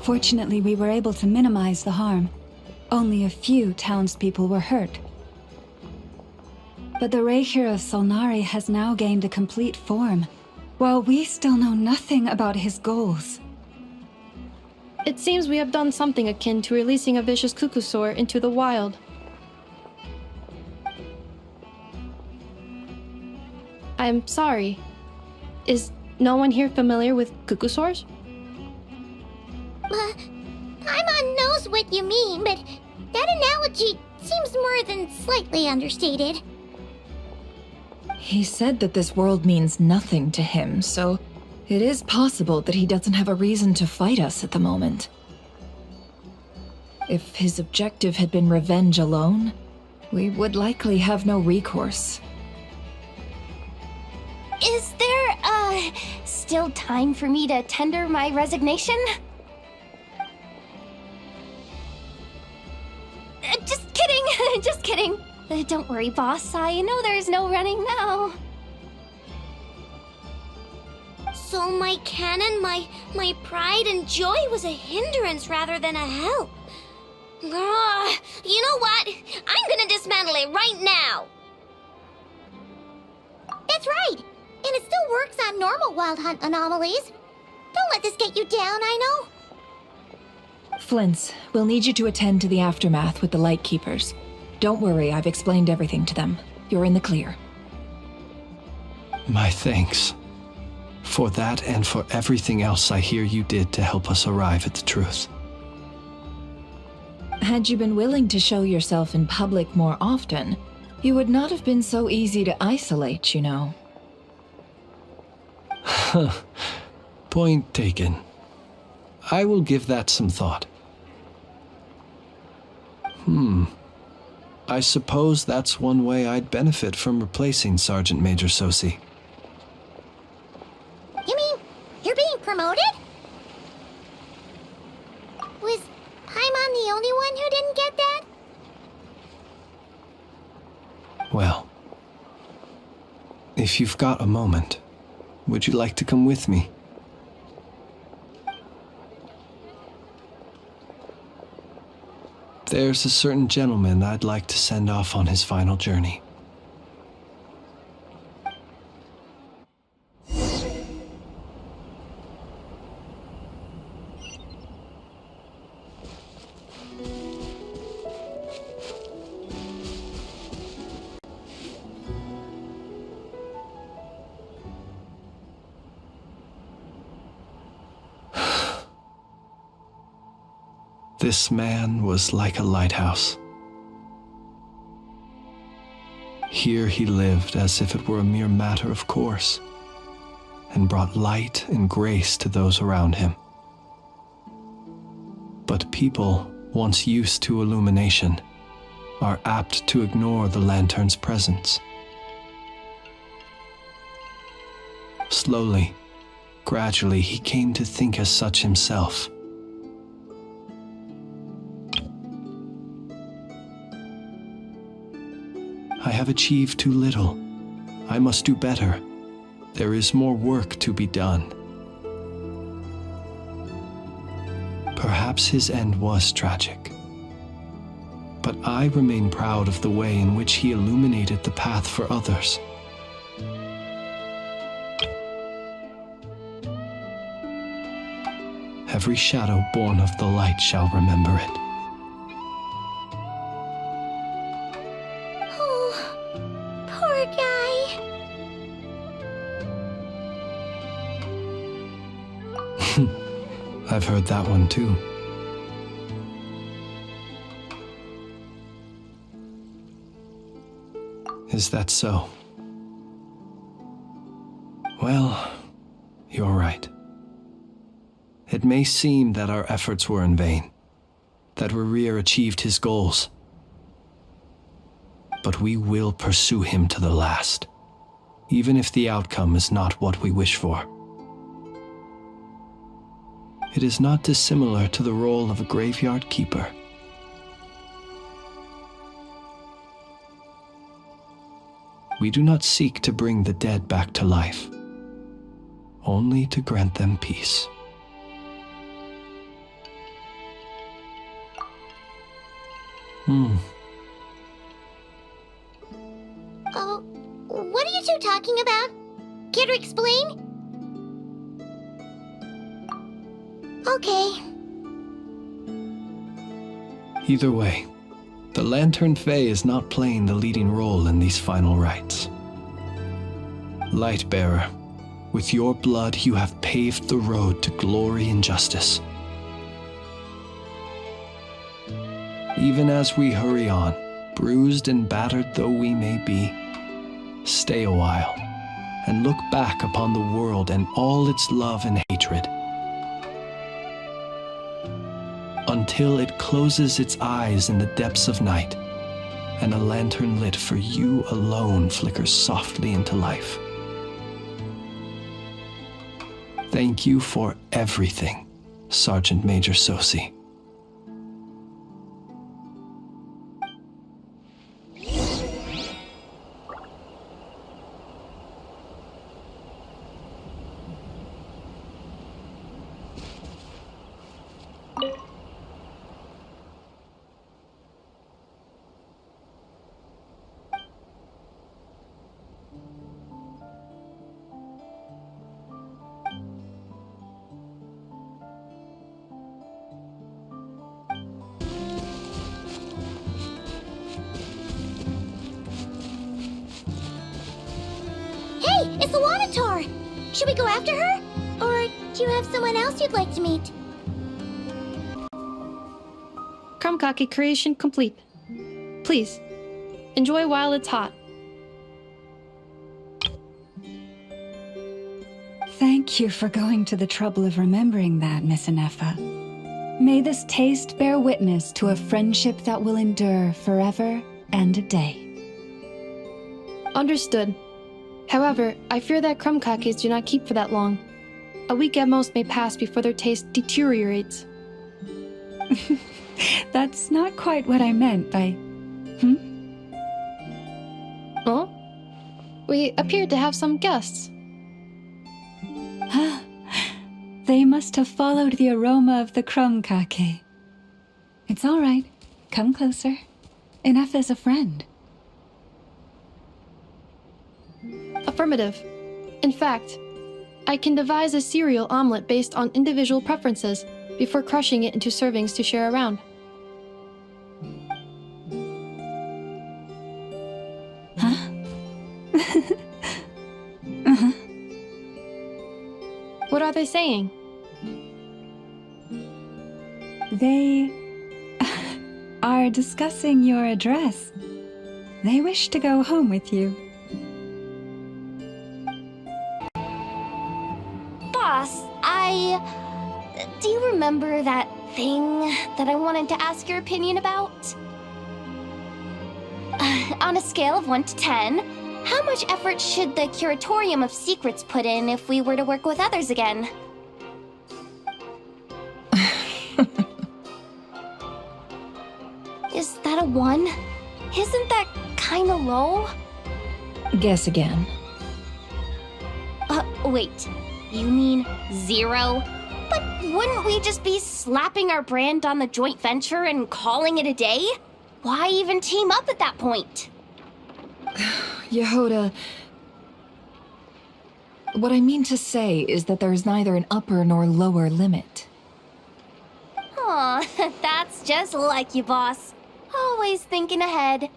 Fortunately, we were able to minimize the harm. Only a few townspeople were hurt. But the Rahyr of Solnari has now gained a complete form, while we still know nothing about his goals. It seems we have done something akin to releasing a vicious Kukusaur into the wild. I'm sorry. Is no one here familiar with Kukusaurs? Paimon knows what you mean, but that analogy seems more than slightly understated. He said that this world means nothing to him, so it is possible that he doesn't have a reason to fight us at the moment. If his objective had been revenge alone, we would likely have no recourse. Is there, still time for me to tender my resignation? Just kidding, just kidding. Don't worry, boss, I know there's no running now. So my canon, my pride and joy was a hindrance rather than a help. You know what? I'm gonna dismantle it right now. That's right. And it still works on normal Wild Hunt anomalies. Don't let this get you down, I know. Flint's, we'll need you to attend to the aftermath with the Lightkeepers. Don't worry, I've explained everything to them. You're in the clear. My thanks. For that and for everything else I hear you did to help us arrive at the truth. Had you been willing to show yourself in public more often, you would not have been so easy to isolate, you know. Point taken. I will give that some thought. I suppose that's one way I'd benefit from replacing Sergeant Major Sosi. You mean you're being promoted? Was Paimon the only one who didn't get that? Well, if you've got a moment, would you like to come with me? There's a certain gentleman I'd like to send off on his final journey. This man was like a lighthouse. Here he lived as if it were a mere matter of course, and brought light and grace to those around him. But people, once used to illumination, are apt to ignore the lantern's presence. Slowly, gradually, he came to think as such himself. I have achieved too little. I must do better. There is more work to be done. Perhaps his end was tragic. But I remain proud of the way in which he illuminated the path for others. Every shadow born of the light shall remember it. Poor guy. I've heard that one too. Is that so? Well, you're right. It may seem that our efforts were in vain, that Rahyr achieved his goals. But we will pursue him to the last, even if the outcome is not what we wish for. It is not dissimilar to the role of a graveyard keeper. We do not seek to bring the dead back to life, only to grant them peace. Oh, what are you two talking about? Care to explain? Okay. Either way, the Lantern Fae is not playing the leading role in these final rites. Lightbearer, with your blood you have paved the road to glory and justice. Even as we hurry on, bruised and battered though we may be, stay a while and look back upon the world and all its love and hatred, until it closes its eyes in the depths of night and a lantern lit for you alone flickers softly into life. Thank you for everything, Sergeant Major Sosi. It's the Wanator! Should we go after her? Or do you have someone else you'd like to meet? Krumkake creation complete. Please, enjoy while it's hot. Thank you for going to the trouble of remembering that, Miss Inefa. May this taste bear witness to a friendship that will endure forever and a day. Understood. However, I fear that Krumkakes do not keep for that long. A week at most may pass before their taste deteriorates. That's not quite what I meant by... Oh? We appeared to have some guests. They must have followed the aroma of the Krumkake. It's all right. Come closer. Inefa's a friend. Affirmative. In fact, I can devise a cereal omelet based on individual preferences before crushing it into servings to share around. What are they saying? They are discussing your address. They wish to go home with you. Boss, do you remember that thing that I wanted to ask your opinion about? On a scale of 1 to 10, how much effort should the Curatorium of Secrets put in if we were to work with others again? Is that a 1? Isn't that kinda low? Guess again. Wait. You mean 0? But wouldn't we just be slapping our brand on the joint venture and calling it a day? Why even team up at that point? Yehoda, what I mean to say is that there's neither an upper nor lower limit. Aw, that's just like you, boss. Always thinking ahead.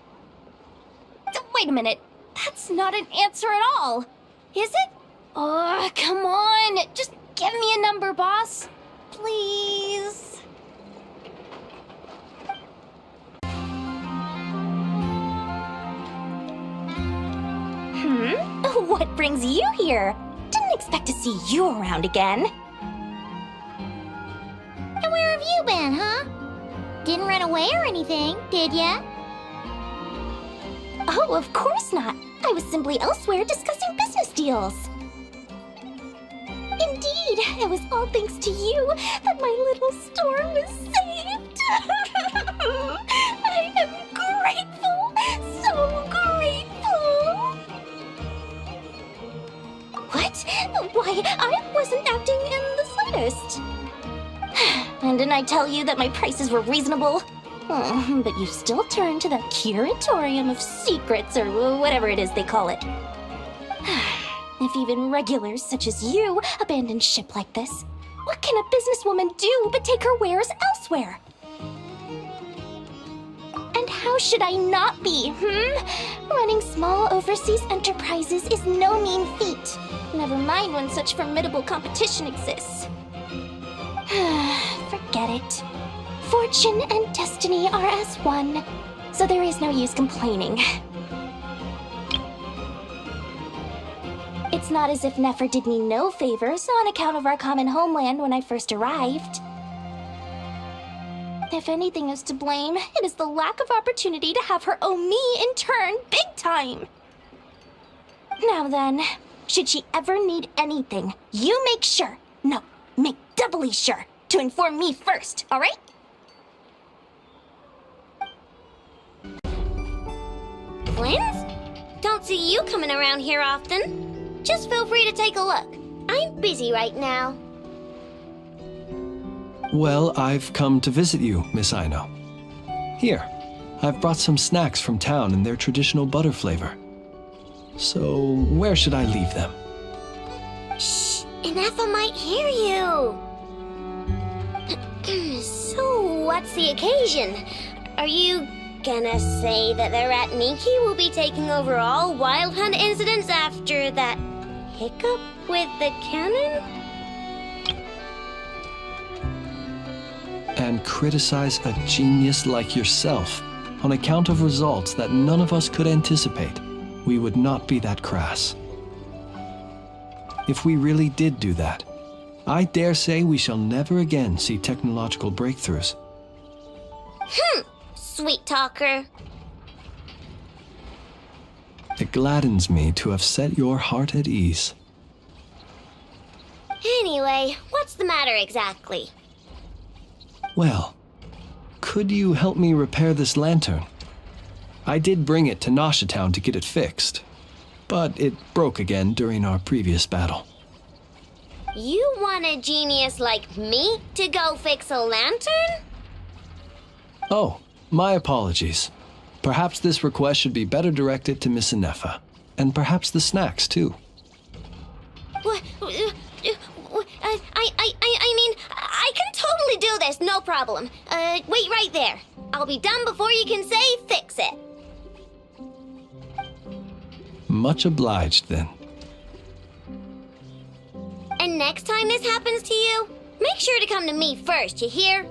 Wait a minute. That's not an answer at all. Is it? Oh, come on. Just give me a number, boss. Please. What brings you here? Didn't expect to see you around again. And where have you been, huh? Didn't run away or anything, did ya? Oh, of course not. I was simply elsewhere discussing business deals. Indeed, it was all thanks to you that my little store was saved. I am grateful, so grateful. What? Why, I wasn't acting in the slightest. And didn't I tell you that my prices were reasonable? But you still turn to the Curatorium of Secrets, or whatever it is they call it. If even regulars such as you abandon ship like this, what can a businesswoman do but take her wares elsewhere? And how should I not be, Running small overseas enterprises is no mean feat. Never mind when such formidable competition exists. Forget it. Fortune and destiny are as one, so there is no use complaining. It's not as if Nefer did me no favors on account of our common homeland when I first arrived. If anything is to blame, it is the lack of opportunity to have her owe me in turn big time. Now then, should she ever need anything, you make sure, no, make doubly sure, to inform me first, alright? Twins? Don't see you coming around here often. Just feel free to take a look. I'm busy right now. Well, I've come to visit you, Miss Aino. Here, I've brought some snacks from town in their traditional butter flavor. So, where should I leave them? Shh, Inefa might hear you. So, what's the occasion? Are you gonna say that the Rat Miki will be taking over all Wild Hunt incidents after that hiccup with the cannon? And criticize a genius like yourself on account of results that none of us could anticipate, we would not be that crass. If we really did do that, I dare say we shall never again see technological breakthroughs. Sweet talker. It gladdens me to have set your heart at ease. Anyway, what's the matter exactly? Well, could you help me repair this lantern? I did bring it to Nasha Town to get it fixed, but it broke again during our previous battle. You want a genius like me to go fix a lantern? Oh, my apologies. Perhaps this request should be better directed to Miss Inefa, and perhaps the snacks too. What? I mean, I can totally do this, no problem. Wait right there. I'll be done before you can say fix it. Much obliged, then. And next time this happens to you, make sure to come to me first, you hear?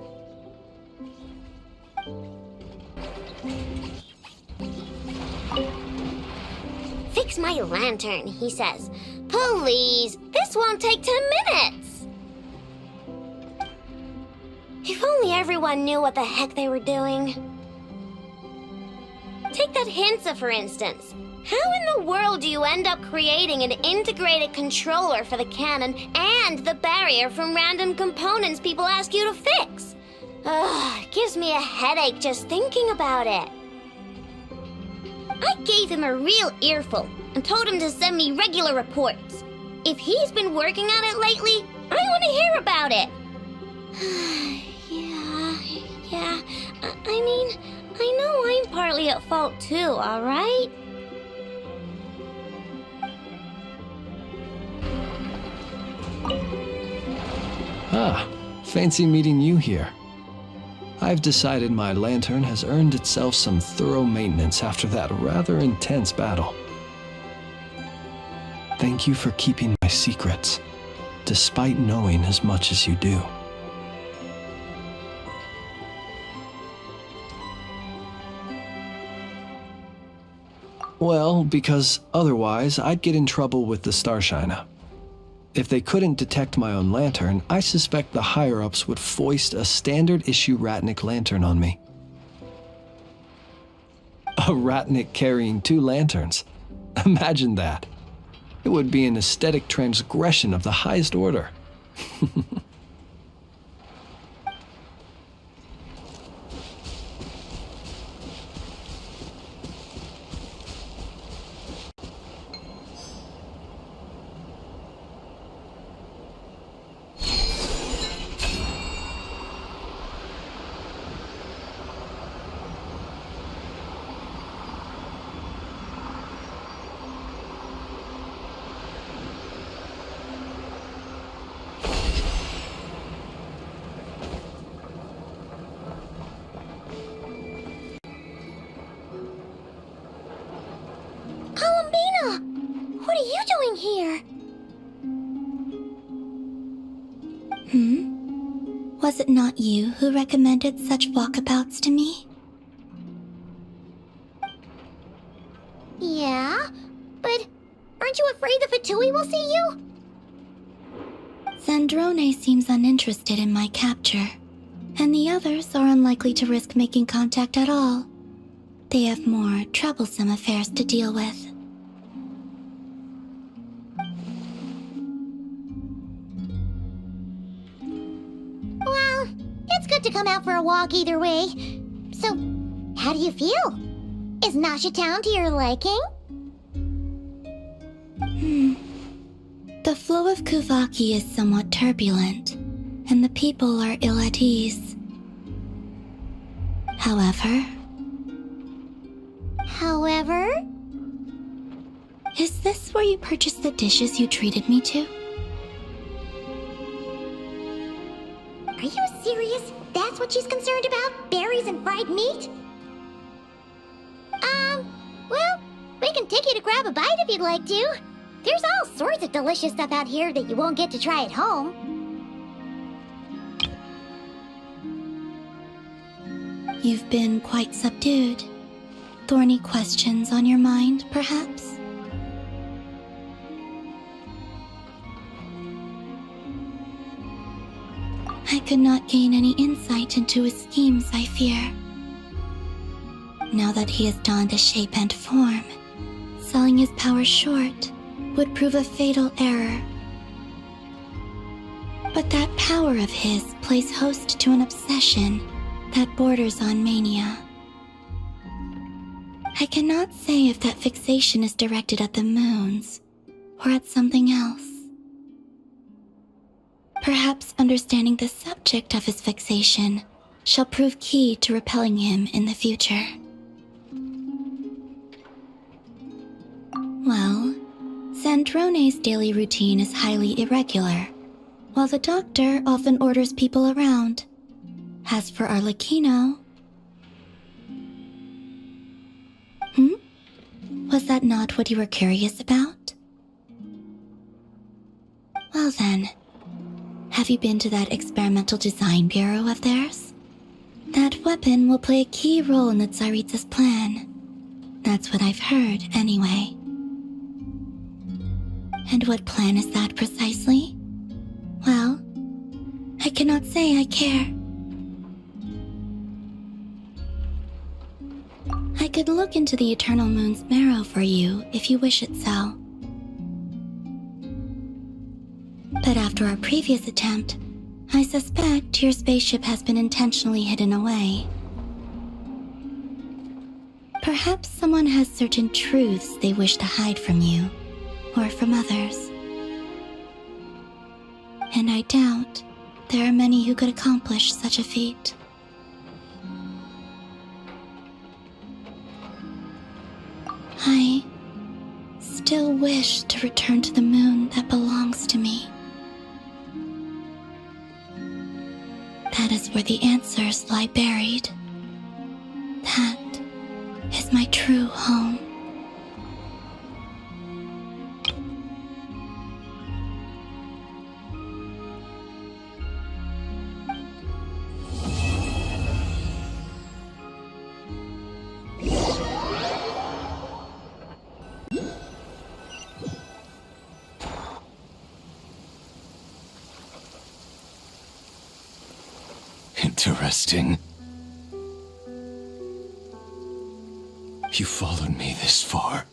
Fix my lantern, he says. Please, this won't take 10 minutes. If only everyone knew what the heck they were doing. Take that Hinsa, for instance. How in the world do you end up creating an integrated controller for the cannon and the barrier from random components people ask you to fix? Ugh, it gives me a headache just thinking about it. I gave him a real earful and told him to send me regular reports. If he's been working on it lately, I want to hear about it. Yeah. I mean, I know I'm partly at fault too, all right? Ah, fancy meeting you here. I've decided my lantern has earned itself some thorough maintenance after that rather intense battle. Thank you for keeping my secrets, despite knowing as much as you do. Well, because otherwise I'd get in trouble with the Starshiner. If they couldn't detect my own lantern, I suspect the higher-ups would foist a standard-issue Ratnik lantern on me. A Ratnik carrying 2 lanterns. Imagine that. It would be an aesthetic transgression of the highest order. Was it not you who recommended such walkabouts to me? Yeah, but aren't you afraid the Fatui will see you? Zandrone seems uninterested in my capture, and the others are unlikely to risk making contact at all. They have more troublesome affairs to deal with. Well, it's good to come out for a walk either way. So, how do you feel? Is Nasha Town to your liking? The flow of Kuvaki is somewhat turbulent, and the people are ill at ease. However, is this where you purchased the dishes you treated me to? Are you serious? That's what she's concerned about? Berries and fried meat? Well, we can take you to grab a bite if you'd like to. There's all sorts of delicious stuff out here that you won't get to try at home. You've been quite subdued. Thorny questions on your mind, perhaps? I could not gain any insight into his schemes, I fear. Now that he has donned a shape and form, selling his power short would prove a fatal error. But that power of his plays host to an obsession that borders on mania. I cannot say if that fixation is directed at the moons or at something else. Perhaps understanding the subject of his fixation shall prove key to repelling him in the future. Well, Zandrone's daily routine is highly irregular, while the doctor often orders people around. As for Arlecchino... Was that not what you were curious about? Well then, have you been to that experimental design bureau of theirs? That weapon will play a key role in the Tsaritsa's plan. That's what I've heard, anyway. And what plan is that precisely? Well, I cannot say I care. I could look into the Eternal Moon's marrow for you if you wish it so. But after our previous attempt, I suspect your spaceship has been intentionally hidden away. Perhaps someone has certain truths they wish to hide from you, or from others. And I doubt there are many who could accomplish such a feat. I still wish to return to the moon that belongs to me. That is where the answers lie buried. That is my true home. Interesting. You followed me this far.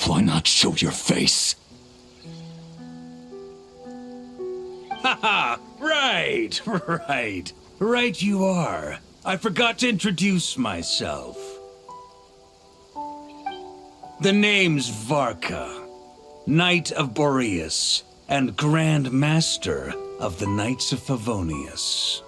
Why not show your face? Haha! Right you are. I forgot to introduce myself. The name's Varka, Knight of Boreas, and Grand Master of the Knights of Favonius.